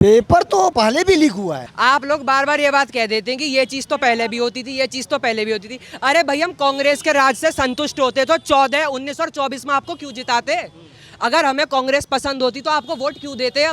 Paper तो पहले भी लीक हुआ है। आप लोग बार बार ये बात कह देते हैं कि ये चीज तो पहले भी होती थी, ये चीज तो पहले भी होती थी। अरे भाई, हम कांग्रेस के राज से संतुष्ट होते तो 14, 19 और 24 में आपको क्यों जिताते? अगर हमें कांग्रेस पसंद होती तो आपको वोट क्यों देते?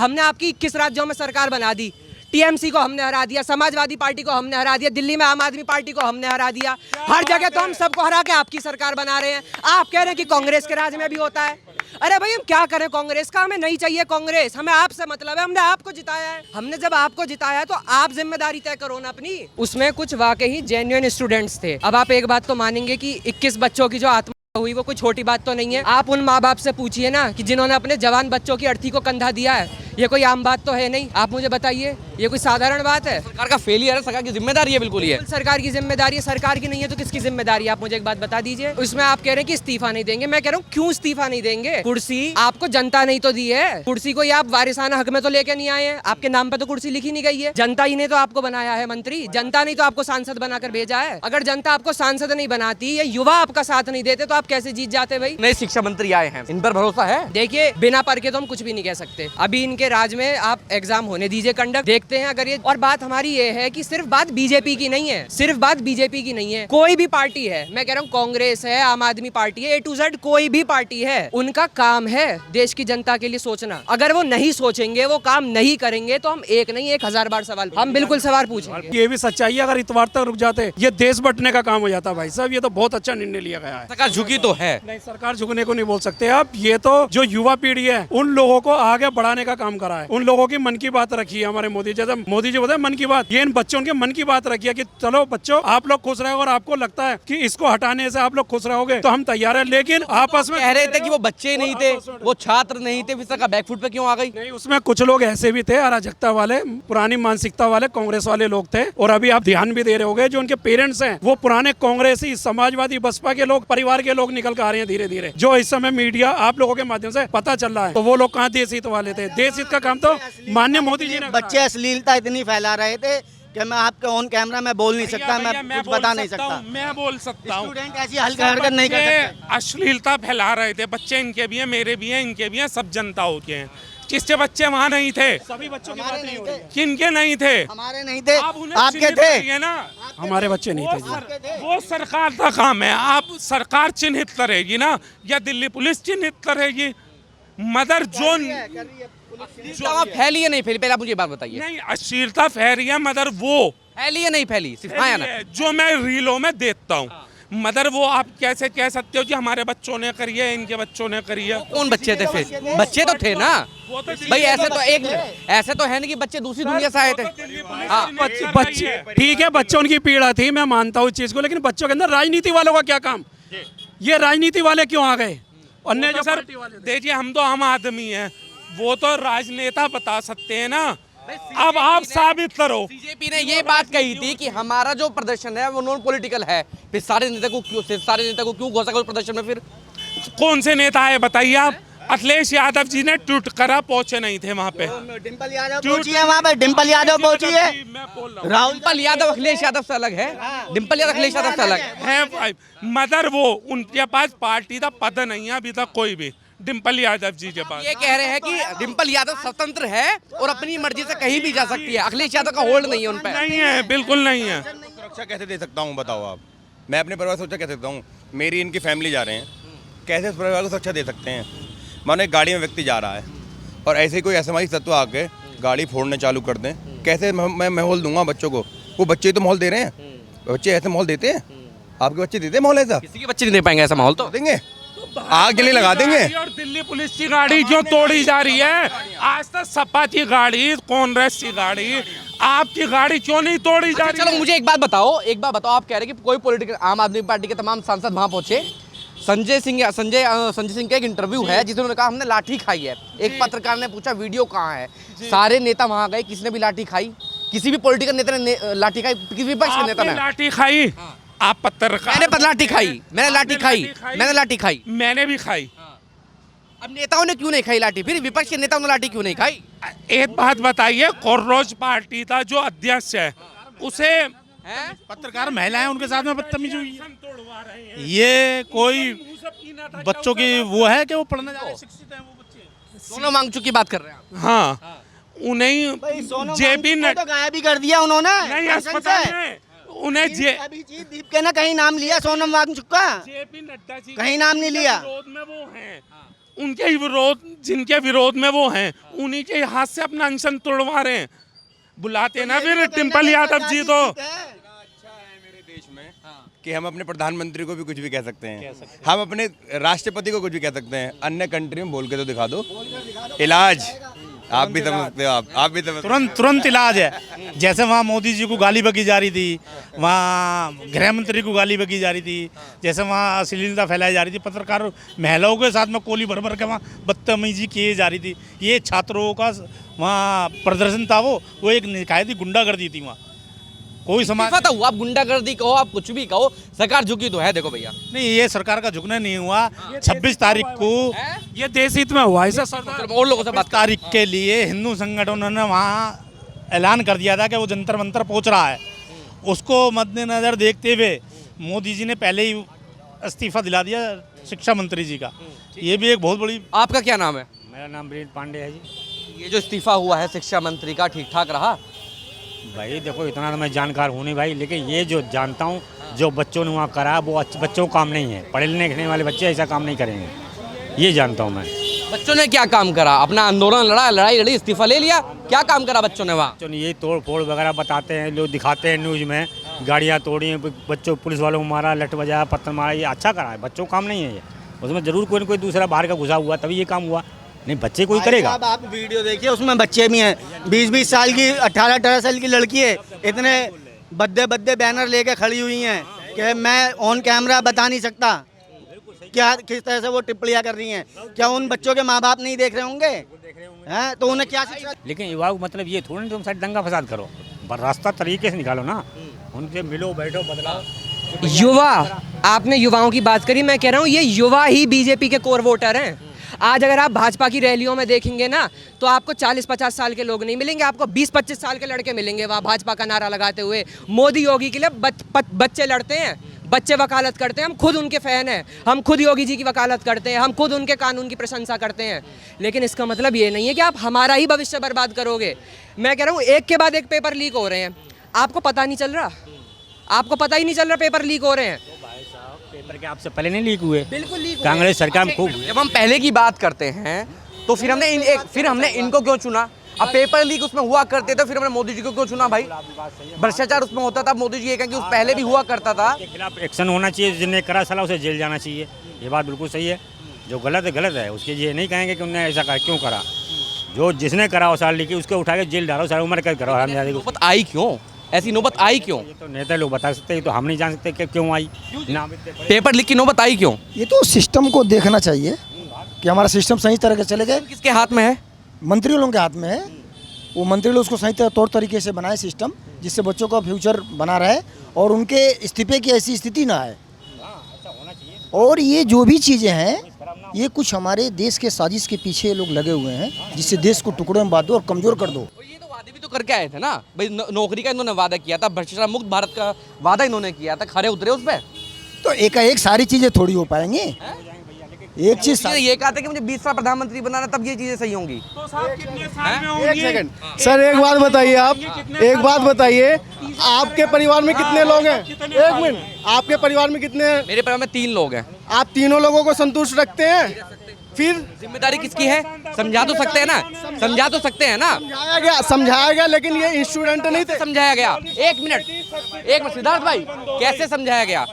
हमने आपकी 21 राज्यों में सरकार बना दी। टीएमसी को हमने हरा दिया, समाजवादी पार्टी को हमने हरा दिया, दिल्ली में आम आदमी पार्टी को हमने हरा दिया। हर जगह तो हम सबको हरा के आपकी सरकार बना रहे हैं। आप कह रहे हैं कि कांग्रेस के राज में भी होता है। अरे भाई, हम क्या करें? कांग्रेस का हमें नहीं चाहिए कांग्रेस, हमें आपसे मतलब है। हमने आपको जिताया है, हमने जब आपको जिताया है तो आप जिम्मेदारी तय करो ना अपनी। उसमें कुछ वाकई जेन्युइन स्टूडेंट्स थे। अब आप एक बात तो मानेंगे कि 21 बच्चों की जो आत्महत्या हुई वो कोई छोटी बात तो नहीं है। आप उन माँ बाप से पूछिए ना कि जिन्होंने अपने जवान बच्चों की अर्थी को कंधा दिया है। ये कोई आम बात तो है नहीं। आप मुझे बताइए, ये कोई साधारण बात है? सरकार का फेलियर है, सरकार की जिम्मेदारी है, बिल्कुल ही है। सरकार की जिम्मेदारी है। सरकार की नहीं है तो किसकी जिम्मेदारी है? आप मुझे एक बात बता दीजिए। उसमें आप कह रहे हैं कि इस्तीफा नहीं देंगे। मैं कह रहा हूँ क्यों इस्तीफा नहीं देंगे? कुर्सी आपको जनता नहीं तो दी है। कुर्सी को आप वारिसाना हक में तो लेके नहीं आए हैं। आपके नाम पे तो कुर्सी लिखी नहीं गई है। जनता ही ने तो आपको बनाया है मंत्री, जनता ने तो आपको सांसद बनाकर भेजा है। अगर जनता आपको सांसद नहीं बनाती या युवा आपका साथ नहीं देते तो आप कैसे जीत जाते भाई? नए शिक्षा मंत्री आए हैं, इन पर भरोसा है? देखिए, बिना पढ़ के तो हम कुछ भी नहीं कह सकते। अभी इनके राज में आप एग्जाम होने दीजिए कंडक्ट, देखते हैं अगर ये। और बात हमारी ये है कि सिर्फ बात बीजेपी की नहीं है, सिर्फ बात बीजेपी की नहीं है। कोई भी पार्टी है, मैं कह रहा हूँ कांग्रेस है, आम आदमी पार्टी है, A to Z कोई भी पार्टी है, उनका काम है देश की जनता के लिए सोचना। अगर वो नहीं सोचेंगे, वो काम नहीं करेंगे तो हम एक नहीं 1000 बार सवाल, हम बिल्कुल सवाल पूछेंगे। ये भी सच्चाई है, अगर इतवार तक रुक जाते ये देश बंटने का काम हो जाता। भाई साहब, ये तो बहुत अच्छा निर्णय लिया गया है। सरकार झुकी तो है। नहीं, सरकार झुकने को नहीं बोल सकते आप। ये तो जो युवा पीढ़ी है उन लोगों को आगे बढ़ाने का काम करा है। उन लोगों की मन की बात रखी है हमारे मोदी जी। जैसे मोदी जी बोलते हैं मन की बात, ये इन बच्चों के मन की बात रखी है कि चलो बच्चों, आप लोग खुश रहोगे और आपको लगता है कि इसको हटाने से आप लोग खुश रहोगे तो हम तैयार है। लेकिन आपस में कह रहे थे कि वो बच्चे नहीं थे, वो छात्र नहीं थे, फिर सरकार बैकफुट पे क्यों आ गई? नहीं, उसमें कुछ लोग ऐसे भी थे अराजकता वाले, पुरानी मानसिकता वाले कांग्रेस वाले लोग थे। और अभी आप ध्यान भी दे रहे होगे, जो उनके पेरेंट्स हैं वो पुराने कांग्रेसी, समाजवादी, बसपा के लोग, परिवार के लोग निकल कर आ रहे हैं धीरे धीरे। जो इस समय मीडिया आप लोगों के माध्यम से पता चल रहा है, तो वो लोग कहाँ देश हित वाले थे? देश हित का काम तो माननीय मोदी जी ने। बच्चे अश्लीलता इतनी फैला रहे थे कि मैं आपके ऑन कैमरा में बोल नहीं सकता, मैं कुछ बता नहीं सकता। मैं बोल सकता हूँ। स्टूडेंट ऐसी हरकत नहीं कर सकते। अश्लीलता फैला रहे थे बच्चे, इनके भी हैं, मेरे भी हैं, इनके भी हैं, सब जनता के हैं। किसके बच्चे वहाँ नहीं थे? सभी बच्चों की बात नहीं हो रही। किनके नहीं थे? हमारे नहीं थे, आप उन्हें आपके चिन्हित थे। करिए ना। हमारे बच्चे नहीं थे जी। वो सरकार का काम है। आप सरकार चिन्हित करेगी ना, या दिल्ली पुलिस चिन्हित करेगी? मदर जोन जो फैली है नहीं फैली, पहले आप मुझे बात बताइए। नहीं, अश्लीलता फैली है मदर, वो फैली है नहीं फैली, सिर्फ हाँ या ना? जो मैं रीलों में देखता हूँ मदर, वो आप कैसे कह सकते हो कि हमारे बच्चों ने करी है, इनके बच्चों ने करी है? कौन बच्चे थे फिर? बच्चे तो थे ना भाई। ऐसे तो है नहीं कि बच्चे दूसरी दुनिया से आए थे। बच्चे ठीक है, बच्चों की पीड़ा थी, मैं मानता हूँ इस चीज को। लेकिन बच्चों के अंदर राजनीति वालों का क्या काम? ये राजनीति वाले क्यों आ गए? अन्य जो सर देखिए, हम तो आम आदमी हैं, वो तो राजनेता बता सकते हैं ना। अब आप साबित करो। बीजेपी ने ये बात कही थी कि हमारा जो प्रदर्शन है वो नॉन पॉलिटिकल है। फिर सारे नेता को क्यों घोषणा करो प्रदर्शन में? फिर कौन से नेता है बताइए आप? अखिलेश यादव जी ने ट्वीट करा, पहुंचे नहीं थे वहाँ पे। डिम्पल यादव पहुंची है वहाँ पे, डिम्पल यादव पहुंची है। राहुल डिम्पल यादव अखिलेश यादव से अलग है। डिम्पल यादव अखिलेश यादव से अलग है भाई। मगर वो उनके पास पार्टी का पद नहीं है अभी तक कोई भी, डिम्पल यादव जी के पास। ये कह रहे हैं कि डिम्पल यादव स्वतंत्र है और अपनी मर्जी से कहीं भी जा सकती है। अखिलेश यादव का होल्ड नहीं है उन पर। नहीं है, बिल्कुल नहीं है। सुरक्षा कैसे दे सकता हूँ बताओ आप? मैं अपने परिवार को सुरक्षा कैसे सकता हूँ? मेरी इनकी फैमिली जा रहे हैं, कैसे उस परिवार को सुरक्षा दे सकते हैं? मानो एक गाड़ी में व्यक्ति जा रहा है और ऐसे ही कोई असमाजिक तत्व आके गाड़ी फोड़ने चालू कर दें, कैसे मैं माहौल दूंगा बच्चों को? वो बच्चे तो माहौल दे रहे हैं, बच्चे ऐसे माहौल देते हैं? आपके बच्चे देते हैं माहौल ऐसा? किसी के बच्चे नहीं दे पाएंगे ऐसा माहौल, तो देंगे, आग के लिए लगा देंगे। और दिल्ली पुलिस की गाड़ी क्यों तोड़ी जा रही है? आज तक सपा की गाड़ी, कांग्रेस की गाड़ी, आपकी गाड़ी क्यों नहीं तोड़ी जा रही? चलो मुझे एक बात बताओ, आप कह रहे हैं कि कोई पॉलिटिकल, आम आदमी पार्टी के तमाम सांसद वहां पहुंचे। संजय सिंह का एक इंटरव्यू है जिसमें उन्होंने कहा हमने लाठी खाई है। एक पत्रकार ने पूछा वीडियो कहाँ है? सारे नेता वहां गए, किसी ने भी लाठी खाई? किसी भी पॉलिटिकल नेता ने लाठी खाई? किसी विपक्ष के नेता ने लाठी खाई? आप पत्रकार? मैंने लाठी खाई, मैंने लाठी खाई, मैंने भी खाई। अब नेताओं ने क्यों नहीं खाई लाठी? फिर विपक्ष के नेताओं ने लाठी क्यों नहीं खाई? एक बात बताइए, कोर्रोज पार्टी का जो अध्यक्ष है उसे पत्रकार महिलाएं उनके साथ में बदतमीजी हुई है। ये कोई बच्चों की वो है कि वो पढ़ने जा रहे हैं, शिक्षित हैं वो बच्चे? सोनम वांगचुक की बात कर रहे हैं आप? हाँ, उन्हें जेपी तो गायब ही कर दिया उन्होंने नहीं लाइसेंस अस्पताल से। में उन्हें अभिजीत दीप के ना कहीं नाम लिया सोनम वांगचुक का, जेपी नड्डा जी कहीं नाम नहीं लिया। विरोध में वो हैं, उनके विरोध, जिनके विरोध में वो हैं, उन्हीं के हाथ से अपना अनशन तोड़वा रहे हैं। बुलाते ना फिर टिम्पल यादव जी तो देश में कि हम अपने प्रधानमंत्री को भी कुछ भी कह सकते हैं, हम अपने राष्ट्रपति को कुछ भी कह सकते हैं। अन्य कंट्री में बोल के तो दिखा दो, इलाज आप भी समझते हो, आप भी समझते हो। तुरंत इलाज है। जैसे वहाँ मोदी जी को गाली बकी जा रही थी, वहाँ गृह मंत्री को गाली बकी जा रही थी, जैसे वहाँ अश्लीलता फैलाई जा रही थी, पत्रकारों महिलाओं के साथ में कोली भर भर के वहाँ बदतमीजी की जा रही थी। ये छात्रों का वहाँ प्रदर्शन था, वो एक निकायती गुंडागर्दी थी वहाँ। कोई समाज इस्तीफा तो हुआ, आप गुंडागर्दी कहो, आप कुछ भी कहो, सरकार झुकी तो है। देखो भैया, नहीं, ये सरकार का झुकना नहीं हुआ। 26 तारीख को ये देश हित में हुआ है सरदार। और लोगों से बात 22 तारीख के लिए हिंदू संगठनों ने वहाँ ऐलान कर दिया था कि वो जंतर मंतर पहुँच रहा है। उसको मद्देनजर देखते हुए मोदी जी ने पहले ही इस्तीफा दिला दिया शिक्षा मंत्री जी का। ये भी एक बहुत बड़ी। आपका क्या नाम है? मेरा नाम ब्रीत पांडे है जी। ये जो इस्तीफा हुआ है शिक्षा मंत्री का, ठीक ठाक रहा? भाई देखो, इतना तो मैं जानकार हूँ नहीं भाई, लेकिन ये जो जानता हूँ, जो बच्चों ने वहाँ करा वो बच्चों को काम नहीं है। पढ़े लिखने वाले बच्चे ऐसा काम नहीं करेंगे, ये जानता हूँ मैं। बच्चों ने क्या काम करा? अपना आंदोलन लड़ा, लड़ाई लड़ी, इस्तीफा ले लिया, क्या काम करा बच्चों ने वहाँ? बच्चों ने यही तोड़ फोड़ वगैरह बताते हैं, लोग दिखाते हैं न्यूज़ में, गाड़ियाँ तोड़ी, बच्चों पुलिस वालों को मारा, लठ बजाया, पत्थर मारा। ये अच्छा करा है, बच्चों को काम नहीं है ये। उसमें जरूर कोई ना कोई दूसरा बाहर का घुसा हुआ, तभी ये काम हुआ, नहीं बच्चे कोई करेगा। अब आप वीडियो देखिए, उसमें बच्चे भी हैं, 20-20 साल की, 18-18 साल की लड़की है, इतने बद्दे बैनर लेके खड़ी हुई हैं कि मैं ऑन कैमरा बता नहीं सकता। क्या किस तरह से वो टिप्पणियां कर रही हैं? क्या उन बच्चों के माँ बाप नहीं देख रहे होंगे? हैं तो उन्हें क्या शिक्षा? लेकिन युवाओं मतलब ये थोड़ी तुम साइड दंगा फसाद करो, रास्ता तरीके से निकालो ना, उनसे मिलो बैठो बदलाव। युवा, आपने युवाओं की बात करी, मैं कह रहा हूँ ये युवा ही बीजेपी के कोर वोटर हैं। आज अगर आप भाजपा की रैलियों में देखेंगे ना, तो आपको 40-50 साल के लोग नहीं मिलेंगे, आपको 20-25 साल के लड़के मिलेंगे वहाँ भाजपा का नारा लगाते हुए। मोदी योगी के लिए बच्चे लड़ते हैं, बच्चे वकालत करते हैं। हम खुद उनके फ़ैन हैं, हम खुद योगी जी की वकालत करते हैं, हम खुद उनके कानून की प्रशंसा करते हैं। लेकिन इसका मतलब ये नहीं है कि आप हमारा ही भविष्य बर्बाद करोगे। मैं कह रहा हूँ एक के बाद एक पेपर लीक हो रहे हैं, आपको पता नहीं चल रहा, आपको पता ही नहीं चल रहा पेपर लीक हो रहे हैं। पेपर के आपसे पहले नहीं लीक हुए? बिल्कुल लीक। कांग्रेस सरकार में खूब। जब हम पहले की बात करते हैं तो फिर हमने इनको क्यों चुना? अब पेपर लीक उसमें हुआ करते थे, फिर हमने मोदी जी को क्यों चुना भाई? भ्रष्टाचार उसमें होता था, मोदी जी ये कहें कि उस पहले भी हुआ करता था। के खिलाफ एक्शन होना चाहिए, जिसने करा साला उसे जेल जाना चाहिए, ये बात बिल्कुल सही है। जो गलत है, उसके ये नहीं कहेंगे कि उन्होंने ऐसा करा, क्यों करा। जो जिसने करा वो साल लिखी, उसको उठा के जेल डालो, सारी उम्र कैद करो। हम नौबत आई क्यों? ऐसी नौबत आई क्यों? ये तो नेता लोग बता सकते हैं, तो हम नहीं जान सकते कि क्यों आई। पेपर लीक की नौबत आई क्यों? ये तो सिस्टम को देखना चाहिए कि हमारा सिस्टम सही तरह से चलेगा। किसके हाथ में है? मंत्री लोगों के हाथ में है। वो मंत्री लोग उसको सही तौर तरीके से बनाए सिस्टम, जिससे बच्चों का फ्यूचर बना रहे और उनके इस्तीफे की ऐसी स्थिति ना आए। और ये जो भी चीज़ें हैं, ये कुछ हमारे देश के साजिश के पीछे लोग लगे हुए हैं, जिससे देश को टुकड़ों में बांट दो और कमज़ोर कर दो। ये तो वादे भी तो करके आए थे ना भाई, नौकरी का इन्होंने वादा किया था, भ्रष्टाचार मुक्त भारत का वादा इन्होंने किया था, खरे उतरे उस पर? तो एक सारी चीज़ें थोड़ी हो पाएंगी। एक चीज़ ये कहते हैं कि मुझे 20 साल प्रधानमंत्री बनाना, तब ये चीजें सही होंगी। तो साहब कितने साल में एक होंगी? सेकंड सर, एक बात बताइए, आप एक बात बताइए, आपके परिवार में कितने लोग हैं? एक मिनट, आपके परिवार में कितने हैं? मेरे परिवार में 3 लोग हैं। आप तीनों लोगों को संतुष्ट रखते हैं? फिर जिम्मेदारी किसकी है? समझा तो सकते हैं ना, समझा तो सकते हैं ना। समझाया गया, लेकिन ये स्टूडेंट नहीं थे। समझाया गया, एक मिनट सिद्धार्थ भाई, कैसे समझाया गया?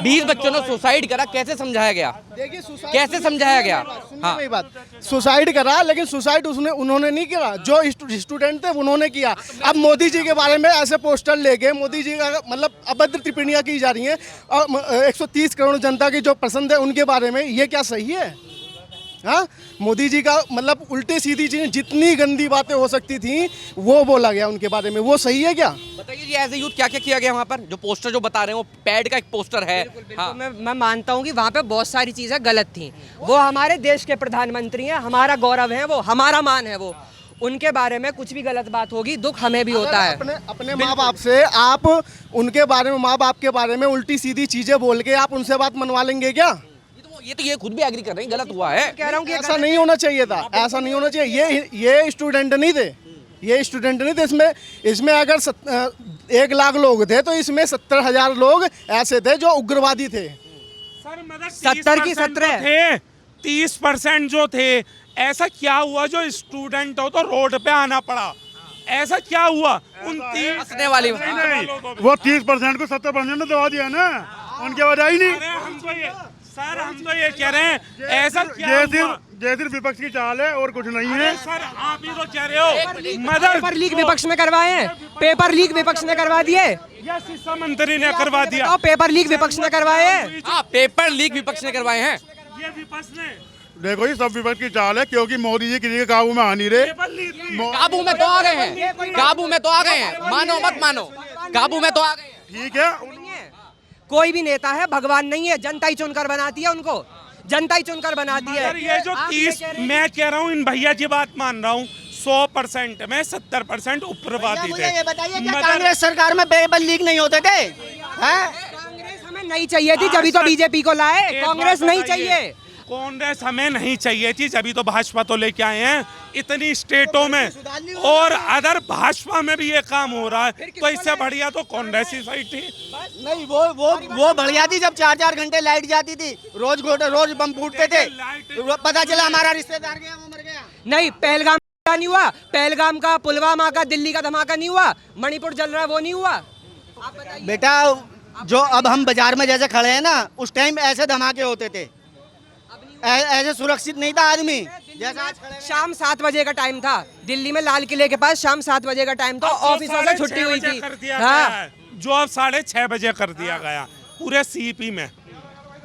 20 बच्चों ने सुसाइड करा, कैसे समझाया गया? देखिए, कैसे समझाया गया? हाँ, मेरी बात, सुसाइड करा, लेकिन सुसाइड उन्होंने नहीं करा, जो स्टूडेंट थे उन्होंने किया। अब मोदी जी के बारे में ऐसे पोस्टर लेके मोदी जी का मतलब अभद्र टिप्पणियां की जा रही हैं, और 130 करोड़ जनता की जो पसंद है उनके बारे में, ये क्या सही है? हाँ, मोदी जी का मतलब उल्टे सीधी चीजें, जितनी गंदी बातें हो सकती थी वो बोला गया उनके बारे में, वो सही है क्या? बताइए जी, एज ए यूथ क्या क्या किया गया वहाँ पर? जो पोस्टर जो बता रहे हैं, वो पैड का एक पोस्टर है। हाँ। मैं मानता हूँ कि वहाँ पे बहुत सारी चीज़ें गलत थी। वो हमारे देश के प्रधानमंत्री हैं, हमारा गौरव है वो, हमारा मान है वो। उनके बारे में कुछ भी गलत बात होगी, दुख हमें भी होता है। अपने माँ बाप से आप उनके बारे में, माँ बाप के बारे में उल्टी सीधी चीजें बोल के आप उनसे बात मनवा लेंगे क्या? ये खुद भी एग्री कर रहे हैं, गलत हुआ है। कह रहा हूँ कि ऐसा नहीं होना चाहिए था, ऐसा नहीं होना चाहिए। ये स्टूडेंट नहीं थे, ये स्टूडेंट नहीं थे इसमें। इसमें अगर 1 लाख लोग थे तो इसमें 70,000 लोग ऐसे थे जो उग्रवादी थे। सर मतलब 70 की 17 थे, 30% जो थे, ऐसा क्या हुआ जो स्टूडेंट हो तो रोड पे आना पड़ा? ऐसा क्या हुआ? उन 30 हंसने वाली वो 30% को 70% ने दबा दिया ना, उनके वजह ही नहीं। अरे हम तो ये कह रहे हैं, ऐसा क्या हुआ? ये सिर्फ विपक्ष की चाल है और कुछ नहीं है। सर आप ही तो कह रहे हो मदर पेपर लीक विपक्ष ने करवाए हैं, पेपर लीक विपक्ष ने करवा दिए। या शिक्षा मंत्री ने करवा दिया। तो पेपर लीक विपक्ष ने करवाए हैं। हाँ, पेपर लीक विपक्ष ने करवाए हैं। ये विपक्ष ने देखो ये सब विपक्ष की चाल है, क्योंकि मोदी जी किसी के काबू में आ नहीं रहे। काबू में तो आ गए हैं, काबू में तो आ गए हैं, मानो मत मानो, काबू में तो आ गए हैं। ठीक है, कोई भी नेता है भगवान नहीं है, जनता ही चुनकर बनाती है उनको, जनता ही चुनकर बनाती है। मगर ये जो 30, मैं कह रहा हूँ इन भैया की बात मान रहा हूँ, 100% में 70% उग्रवादी थे। ये बताइए क्या कांग्रेस सरकार में पेपर लीक नहीं होते थे? कांग्रेस हमें नहीं चाहिए थी, जब तो बीजेपी को लाए। कांग्रेस नहीं चाहिए, कांग्रेस हमें नहीं चाहिए थी, जब तो भाजपा तो लेके आए हैं इतनी स्टेटों में, और अगर भाजपा में भी ये काम हो रहा है तो इससे बढ़िया तो कांग्रेस ही सही थी। नहीं, वो बढ़िया थी जब 4-4 घंटे लाइट जाती थी, रोज बम फूटते थे, पता चला हमारा रिश्तेदार गया, वो मर गया। नहीं पहलगाम का नहीं हुआ, पहलगाम का, पुलवामा का, दिल्ली का धमाका नहीं हुआ, मणिपुर जल रहा है वो नहीं हुआ। बेटा जो अब हम बाजार में जैसे खड़े हैं ना, उस टाइम ऐसे धमाके होते थे, ऐसे सुरक्षित नहीं था आदमी जैसा आज खड़े हैं। शाम 7 बजे का टाइम था दिल्ली में, लाल किले के पास शाम 7 बजे का टाइम था, ऑफिसों से छुट्टी हुई थी। हाँ, जो अब 6:30 बजे कर दिया गया पूरे सीपी में,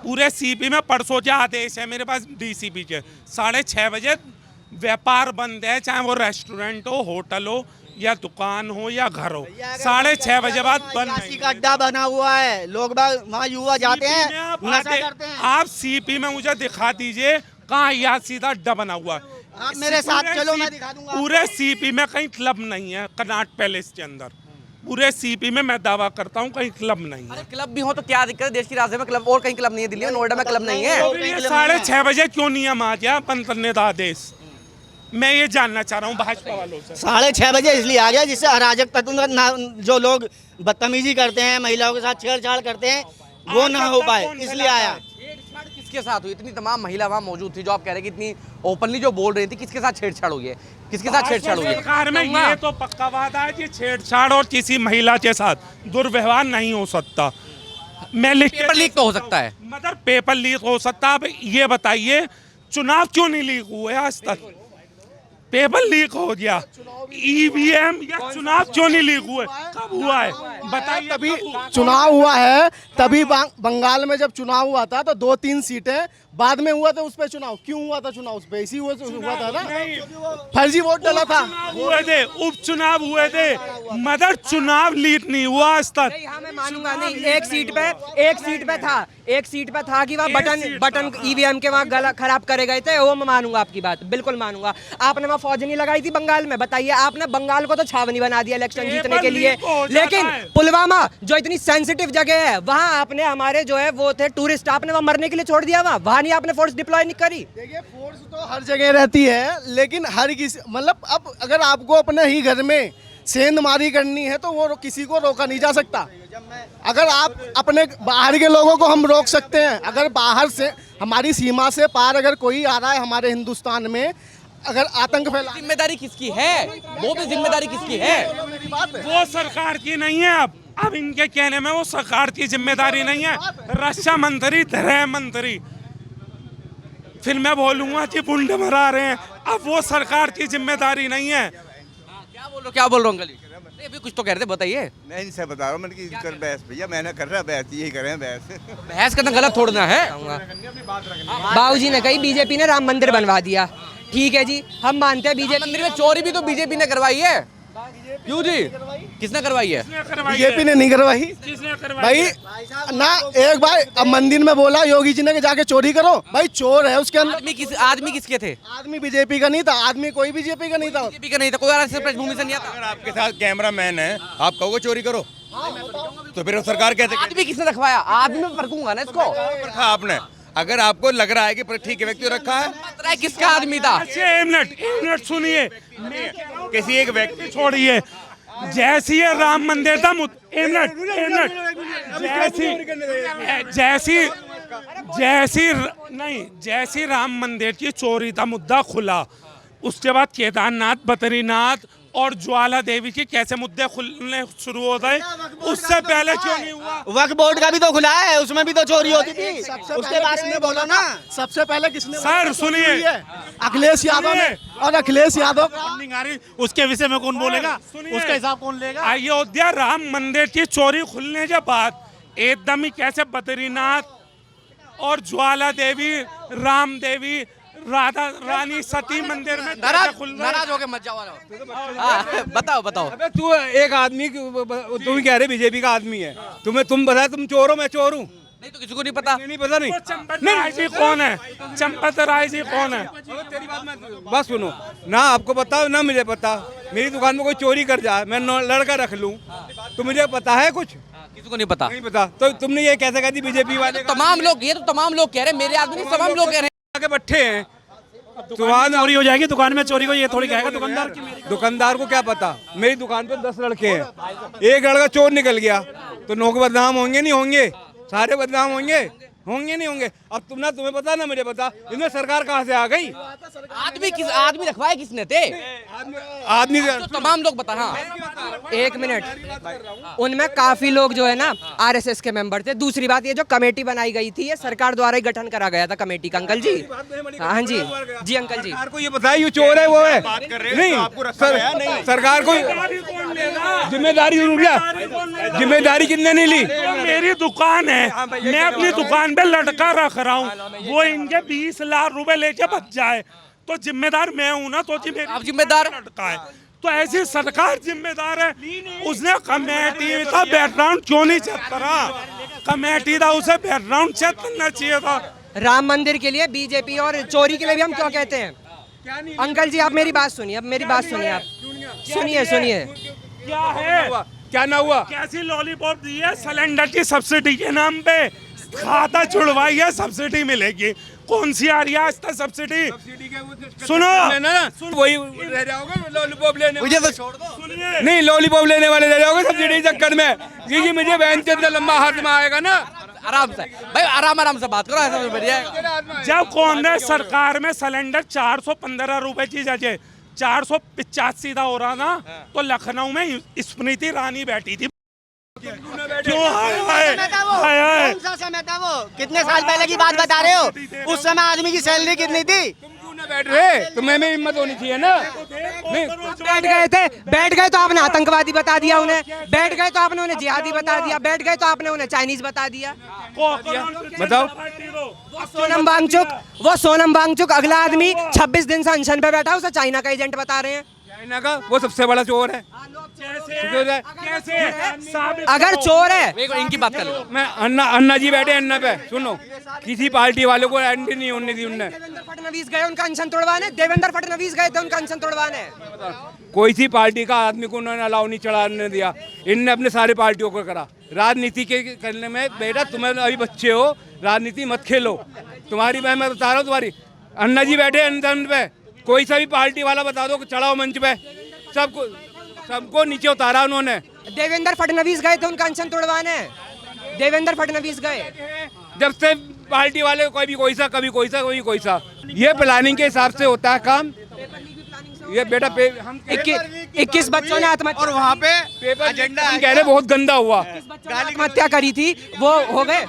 पूरे सीपी में परसों के आदेश है मेरे पास डीसीपी के, 6:30 बजे व्यापार बंद है, चाहे वो रेस्टोरेंट हो, होटल हो, या दुकान हो या घर हो, 6:30 बजे बाद बंद नहीं। का अड्डा बना हुआ है, लोग वहाँ युवा जाते हैं, नशा करते हैं। आप सीपी में मुझे दिखा दीजिए कहाँ यहाँ सीधा अड्डा बना हुआ है। आप मेरे साथ चलो, मैं दिखा दूंगा। पूरे सीपी में कहीं क्लब नहीं है, कनॉट पैलेस के अंदर पूरे सीपी में मैं दावा करता हूँ कहीं क्लब नहीं है। क्लब भी हो तो क्या दिक्कत है, देश की राजधानी में क्लब और कहीं क्लब नहीं है, दिल्ली में नोएडा में क्लब नहीं है। तो ये 6:30 बजे क्यों नियम आ गया बंद करने का आदेश, मैं ये जानना चाह रहा हूँ भाजपा वालों से। 6:30 बजे इसलिए आ गया जिससे अराजक तत्व जो लोग बदतमीजी करते हैं, महिलाओं के साथ छेड़छाड़ करते हैं, वो ना हो पाए, इसलिए आया। छेड़छाड़ किसके साथ हुई? इतनी तमाम महिला वहाँ मौजूद थी जो आप कह रहे हैं कि इतनी ओपनली जो बोल रही थी, किसके साथ छेड़छाड़ हुई है, किसके साथ छेड़छाड़ हुई है? सरकार में ये तो पक्का वादा है कि छेड़छाड़ और किसी महिला के साथ दुर्व्यवहार नहीं हो सकता। मैं पेपर लीक तो हो सकता है, मगर पेपर लीक हो सकता है। अब ये बताइए चुनाव क्यों नहीं लीक हुए आज तक? पेपर लीक हो गया, ईवीएम या चुनाव क्यों नहीं लीक हुए? कब हुआ है बताइए? तभी चुनाव हुआ है, तभी बंगाल में जब चुनाव हुआ था तो 2-3 सीटें बाद में हुआ था, उस पे चुनाव क्यों हुआ था? चुनाव उस पे इसी हुआ था ना, फर्जी वोट डाला था। हुए थे, उपचुनाव हुए थे, मगर चुनाव लीक नहीं हुआ आज तक। हाँ, मैं मानूंगा नहीं। एक सीट पे था कि वहाँ बटन ईवीएम के वहाँ गला खराब करे गए थे, वो मैं मानूंगा आपकी बात, बिल्कुल मानूंगा। आपने वहाँ फौज नहीं लगाई थी बंगाल में, बताइए, आपने बंगाल को तो छावनी बना दिया इलेक्शन जीतने के लिए, लेकिन पुलवामा जो इतनी सेंसिटिव जगह है, वहाँ आपने हमारे जो है वो थे टूरिस्ट, आपने वहाँ मरने के लिए छोड़ दिया, वहाँ नहीं आपने फोर्स डिप्लॉय नहीं करी। देखिए फोर्स तो हर जगह रहती है, लेकिन हर किसी मतलब अब अगर आपको अपने ही घर में सेंधमारी करनी है तो वो किसी को रोका नहीं जा सकता। अगर आप अपने बाहर के लोगों को हम रोक सकते हैं, अगर बाहर से हमारी सीमा से पार अगर कोई आ रहा है हमारे हिंदुस्तान में, अगर आतंक फैला, जिम्मेदारी किसकी है? वो भी जिम्मेदारी किसकी है? वो सरकार की नहीं है। अब इनके कहने में वो सरकार की जिम्मेदारी नहीं है, रक्षा मंत्री, गृह मंत्री, फिर मैं बोलूंगा कि बुंड मरा रहे हैं, अब वो सरकार की जिम्मेदारी नहीं है। क्या बोल रहा हूँ अंकल? अभी कुछ तो कह रहे थे, बताइए। मैं इनसे बता रहा हूँ, मैंने कि कर बहस भैया, मैंने कर रहा बहस, यही करें बहस। बहस करना गलत थोड़ना है। बाबूजी ने कही बीजेपी ने राम मंदिर बनवा दिया, ठीक है जी, हम मानते हैं बीजेपी मंदिर में चोरी भी तो बीजेपी ने करवाई है। क्यों जी? किसने करवाई है? बीजेपी ने नहीं करवाई भाई ना। एक बार अब मंदिर में बोला योगी जी ने कि जाके चोरी करो, भाई चोर है उसके अंदर। आदमी किसके थे? आदमी बीजेपी का नहीं था, आदमी कोई बीजेपी का नहीं था, बीजेपी का नहीं था, कोई पृष्ठभूमि से नहीं आता। अगर आपके साथ कैमरा मैन है, आप कहोगे चोरी करो, तो फिर सरकार कहते आदमी किसने रखवाया? आदमी में फर्कूंगा ना इसको। रखा आपने। अगर आपको लग रहा है कि ठीक है व्यक्ति रखा है, पता है किसका आदमी था? एक मिनट सुनिए, किसी एक व्यक्ति छोड़िए। जैसी ये राम मंदिर था एक मिनट जैसी राम मंदिर की चोरी का मुद्दा खुला, उसके बाद केदारनाथ, बद्रीनाथ और ज्वाला देवी की कैसे मुद्दे खुलने शुरू हो गए, उससे पहले क्यों नहीं हुआ? वक्फ बोर्ड का भी तो खुला है, उसमें भी तो चोरी होती थी। उसके बाद में बोलो ना, सबसे पहले किसने सर सुनिए, अखिलेश यादव ने, और अखिलेश यादव फंडिंग आ रही, उसके विषय में कौन बोलेगा? उसका हिसाब कौन लेगा? अयोध्या राम मंदिर की चोरी खुलने के बाद एकदम ही कैसे बद्रीनाथ और ज्वाला देवी, राम देवी, राधा रानी सती मंदिर में नाराज हो के मत जाओ। बताओ। अबे तू एक आदमी, तुम ही कह रहे बीजेपी का आदमी है, तुम बता, तुम चोर हो, मैं चोर हूँ? नहीं तो किसी को नहीं पता। नहीं पता नहीं। चंपत राय जी कौन है? चंपत राय जी कौन है? तेरी बात सुनो ना, आपको पता ना मुझे पता। मेरी दुकान में कोई चोरी कर जाए, मैं लड़का रख लूँ तो मुझे पता है कुछ? किसी को नहीं पता। नहीं पता। तो तुमने ये कैसे कह दी बीजेपी वाले? तमाम लोग, ये तो तमाम लोग कह रहे हैं, मेरे आदमी नहीं, तमाम लोग कह रहे हैं के बैठे हैं। चोरी हो जाएगी दुकान में, चोरी को ये थोड़ी कहेगा दुकानदार को क्या पता? मेरी दुकान पे 10 लड़के हैं, एक लड़का चोर निकल गया तो 9 के बदनाम होंगे नहीं होंगे? सारे बदनाम होंगे नहीं होंगे? अब तुम्हें पता ना मुझे पता, इसमें सरकार कहाँ से आ गई? आदमी रखवाए किसने थे? आदमी तो तमाम लोग बता। हाँ, एक मिनट, उनमें काफी लोग जो है ना आरएसएस के मेंबर थे। दूसरी बात, ये जो कमेटी बनाई गई थी, ये सरकार द्वारा ही गठन करा गया था कमेटी का। अंकल जी, हाँ जी अंकल जी, सरकार को ये बताया ये चोर है, वो है नहीं? सरकार को जिम्मेदारी जरूर है, जिम्मेदारी किसने नहीं ली? मेरी दुकान है, मैं अपनी दुकान पे लड़का रख रहा हूँ, वो इनके 20 लाख रुपए लेके बच जाए तो जिम्मेदार मैं हूँ ना? तो आप जिम्मेदार? लड़का है तो ऐसी सरकार जिम्मेदार है। उसने कमेटी का बैकग्राउंड क्यों नहीं चेक करा? कमेटी का उसे बैकग्राउंड चेक करना चाहिए था। राम मंदिर के लिए बीजेपी और चोरी के लिए भी हम क्यों कहते हैं? अंकल जी आप मेरी बात सुनिए, अब मेरी बात सुनिए, आप सुनिए। क्या है, क्या ना हुआ? कैसी लॉलीपॉप दी है सिलेंडर की सब्सिडी के नाम पे? खाता छुड़वाई है, सब्सिडी मिलेगी। कौन सी आ रही है आज तक सब्सिडी? सुनो वही रह जाओगे लॉलीपॉप लेने, मुझे तो छोड़ दो। सुनिए, नहीं लॉलीपॉप लेने वाले रह जाओगे सब्सिडी चक्कर में। जी मुझे बहन चंद लंबा हाथ में आएगा ना। आराम से भाई, आराम से बात करो, ऐसा बढ़िया। जब कांग्रेस सरकार में सिलेंडर 415 रुपए की जगह 485 हो रहा ना, तो लखनऊ में स्मृति ईरानी बैठी थी। क्यों कौन सा समय था वो? कितने साल पहले की बात बता रहे हो? उस समय आदमी की सैलरी कितनी थी? बैठ रहे तुम्हें में हिम्मत होनी चाहिए ना। नहीं बैठ गए तो आपने आतंकवादी बता दिया उन्हें, बैठ गए तो आपने उन्हें जिहादी बता दिया, बैठ गए तो आपने उन्हें चाइनीज बता दिया। बताओ। वो सोनम वांगचुक अगला आदमी 26 दिन से अनशन पे बैठा, उसे चाइना का एजेंट बता रहे हैं। चाइना का वो सबसे बड़ा चोर है। अगर चोर है, इनकी बात कर लो। मैं अन्ना जी बैठे अन्ना पे, सुनो किसी पार्टी वाले को एंट्री नहीं होने दी उनने। देवेंद्र फडणवीस गए उनका अनशन तोड़वाने, देवेंद्र फडणवीस गए थे उनका अनशन तोड़वाने। कोई सी पार्टी का आदमी को उन्होंने अलाउ नहीं चढ़ाने दिया, इनने अपने सारे पार्टियों को करा। राजनीति के करने में बेटा तुम्हें अभी बच्चे हो, राजनीति मत खेलो। तुम्हारी मैं बता रहा हूँ, तुम्हारी अन्ना जी बैठे अनशन पे, कोई सा भी पार्टी वाला बता दो चढ़ाओ मंच पे, सबको नीचे उतारा उन्होंने। देवेंद्र फडणवीस गए थे उनका अनशन तोड़वाने, देवेंद्र फडणवीस गए। जब से पार्टी वाले कभी कोई सा कभी कोई सा कभी कोई सा, ये प्लानिंग के हिसाब से होता है काम। ये बेटा हम 21 बच्चों ने आत्महत्या, और वहाँ पे पेपर एजेंडा हम कह रहे बहुत गंदा हुआ। आत्महत्या करी थी, वो हो गए,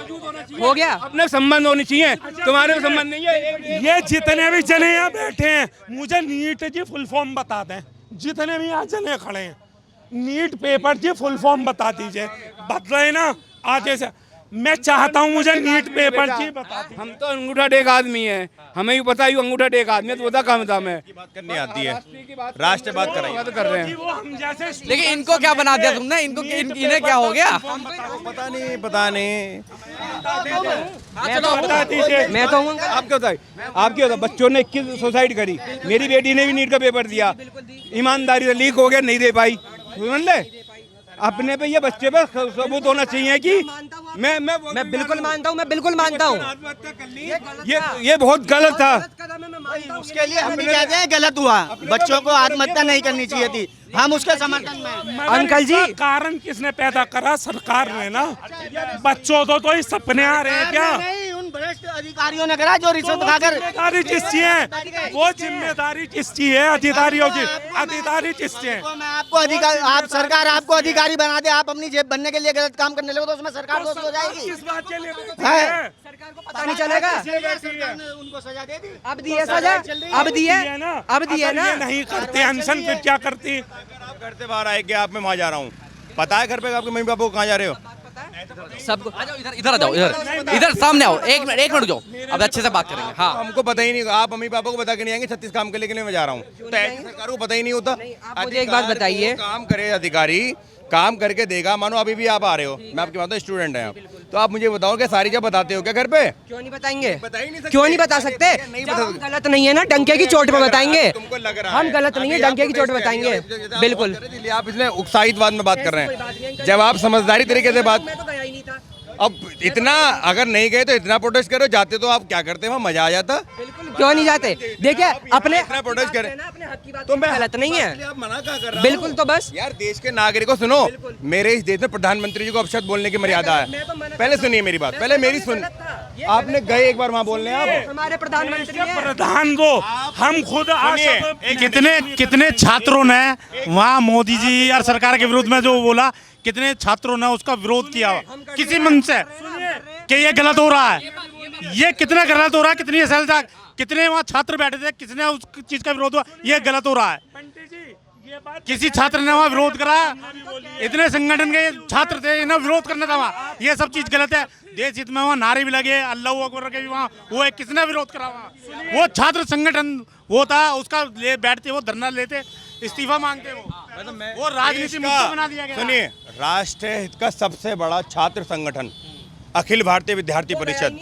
हो गया। अपने संबंध होने चाहिए, तुम्हारे संबंध नहीं है। ये जितने भी जने यहाँ बैठे हैं, मुझे नीट की फुल फॉर्म बता दें। जितने भी यहाँ जने खड़े हैं, नीट पेपर की फुल फॉर्म बता दीजिए। बता रहे ना आगे से, मैं चाहता हूँ मुझे नीट पेपर की बता दीजिए। हम तो अंगूठा टेक आदमी है, हमें भी पता है अंगूठा टेक आदमी है, तो बता काम था मैं बात करनी आती है, राष्ट्र बात कर रहे हैं। वो हम जैसे लेकिन इनको क्या बना दिया तुमने? इन्हें क्या हो गया? पता नहीं। बता दीजिए। मैं तो आप क्या बताए, आप क्या होता? बच्चों ने 21 सुसाइड करी, मेरी बेटी ने भी नीट का पेपर दिया, ईमानदारी से लीक हो गया, नहीं दे पाई। समझ ले, अपने पे ये बच्चे पे सबूत होना चाहिए कि मैं बिल्कुल मानता हूँ, मैं बिल्कुल मानता हूँ। ये बहुत गलत था। कदम है, मैं उसके लिए हम भी कहते हैं गलत हुआ, बच्चों को आत्महत्या नहीं करनी चाहिए थी, हम उसके समर्थन में। अंकल जी, कारण किसने पैदा करा? सरकार ने ना। बच्चों तो ही सपने आ रहे हैं क्या? नहीं, उन भ्रष्ट अधिकारियों ने करा जो रिश्वत खाकर। जिम्मेदारी किसकी है? वो जिम्मेदारी किसकी है? अधिकारियों की। अधिकारी किसकी है? मैं आपको अधिकार, आप सरकार आपको अधिकारी बना दे, आप अपनी जेब बनने के लिए गलत काम करने लगे तो उसमें सरकार दोषी हो जाएगी। किस बात के लिए? सरकार को पता नहीं चलेगा। उनको सजा दे दी, अब दिए सजा, अब दिए ना, अब दिए अगर ना। ये नहीं करते अनशन, फिर क्या करती? आप घर से बाहर आए कि आप मैं वहाँ जा रहा हूँ, पता है घर पे आपके मम्मी पापा को कहाँ जा रहे हो? सबको इधर आ जाओ, इधर सामने आओ, एक मिनट जाओ, अब अच्छे से बात करेंगे। हाँ, हमको पता ही नहीं, आप मम्मी पापा को बता के नहीं आएंगे 36 काम के लिए मैं जा रहा हूँ, तो ऐसी सरकार को पता ही नहीं होता। आप मुझे एक बात बताइए, काम करे अधिकारी, काम करके देगा। मानो अभी भी आप आ रहे हो, मैं आपकी बात हूँ, स्टूडेंट हैं आप, तो आप मुझे बताओ कि सारी चीज़ बताते हो क्या घर पे? क्यों नहीं बताएंगे? बता ही नहीं सकते। क्यों नहीं बता सकते? नहीं जब बता हम सकते। गलत नहीं है ना, डंके की चोट पे बताएंगे। तुमको लग रहा हम है गलत नहीं है, अभी डंके की आपको चोट पे बेस्ट बताएंगे। करेंगे, बिल्कुल। आप इसलिए उत्साहितवाद में बात कर रहे हैं, जब आप समझदारी तरीके से बात। मैं तो गया ही नहीं था। अब इतना अगर नहीं गए तो इतना प्रोटेस्ट करो, जाते तो आप क्या करते वहाँ मजा आ जाता। बिल्कुल, क्यों नहीं जाते? देखिए अपने इतना प्रोटेस्ट करें अपने हक की बात तो मैं गलत नहीं है। आप मना क्या कर रहा हूँ? बिल्कुल, तो बस यार देश के नागरिकों सुनो, मेरे इस देश में प्रधानमंत्री जी को अपशब्द बोलने की मर्यादा है। पहले सुनिए मेरी बात, पहले मेरी सुन। आपने गए एक बार वहाँ बोलने, आप हमारे प्रधानमंत्री हैं। प्रधान को हम खुद कितने छात्रों ने वहाँ मोदी जी और सरकार के विरोध में जो बोला, कितने छात्रों ने उसका विरोध किया किसी मन से कि ये गलत हो रहा है, ये कितना गलत हो रहा है, कितनी असलता, कितने वहाँ छात्र बैठे थे, किसने उस चीज का विरोध हुआ, ये गलत हो रहा है। किसी छात्र ने वहाँ विरोध करा, इतने संगठन के छात्र थे, इन्हें विरोध करना था वहाँ, ये सब चीज गलत है। देश हित में वहाँ नारे भी लगे, अल्लाह अकबर के भी वहाँ वो किसने विरोध करा वहाँ? वो छात्र संगठन वो था, उसका ले बैठते, वो धरना लेते, इस्तीफा मांगते, वो राजनीति मुद्दा बना दिया गया। सुनिए, राष्ट्र हित का सबसे बड़ा छात्र संगठन अखिल भारतीय विद्यार्थी परिषद,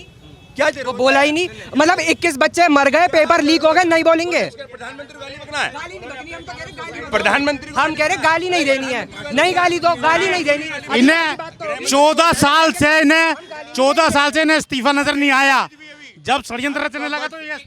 क्या वो बोला ही नहीं। मतलब 21 बच्चे मर गए, पेपर लीक हो गए, नहीं बोलेंगे। प्रधानमंत्री को गाली बकना है? प्रधानमंत्री हम कह रहे गाली नहीं देनी है, नहीं गाली दो, गाली नहीं देनी। इन्हें 14 साल से इन्हें इस्तीफा नजर नहीं आया, जब षड्यंत्र रचने लगा तो ये